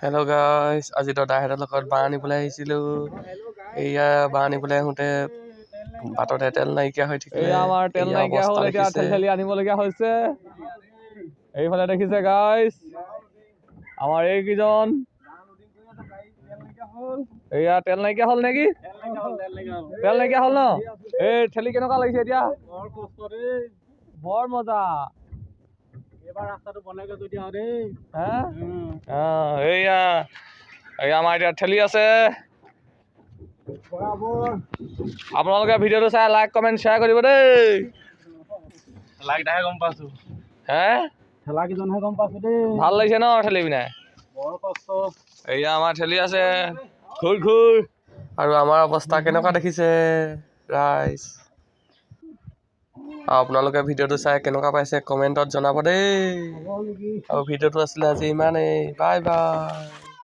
Hello' guys, আজি দাদাহঁতৰ লগত বাঁহ আনিবলৈ আহিছিলোঁ। এয়া বাঁহ আনিবলৈ আহোঁতে বাটতে তেল নাইকিয়া হৈ থাকিলে। আমাৰ তেল নাইকিয়া হ'ল, এতিয়া ঠেলি আনিবলগীয়া হৈছে। এইফালে দেখিছে গাইজ, আমাৰ এইকেইজন এয়া তেল নাইকিয়া হ'ল নেকি? তেল নাইকিয়া হ'ল ন? এই ঠেলি কেনেকুৱা লাগিছে এতিয়া? বৰ মজা। এইবাৰ ৰাস্তাটো বনাই গৈ দিয়া দেই। এইয়া আমাৰ এতিয়া ঠেলি আছে। আপোনালোকে ভিডিঅ'টো চাই লাইক কমেণ্ট শ্বেয়াৰ কৰিব দেই। ঠেলাকেইটাহে গম পাইছো। ঠেলাকেইজনহে গম পাইছো দেই। ভাল লাগিছে ন ঠেলি পিনাই? বৰ কষ্ট। এয়া আমাৰ ঠেলি আছে। ঘূৰ ঘূৰ। আৰু আমাৰ অৱস্থা কেনেকুৱা দেখিছে ৰাইজ। আপোনালোকে ভিডিঅ'টো চাই কেনেকুৱা পাইছে কমেণ্টত জনাব দেই। আৰু ভিডিঅ'টো আছিলে আজি ইমানেই। Bye bye.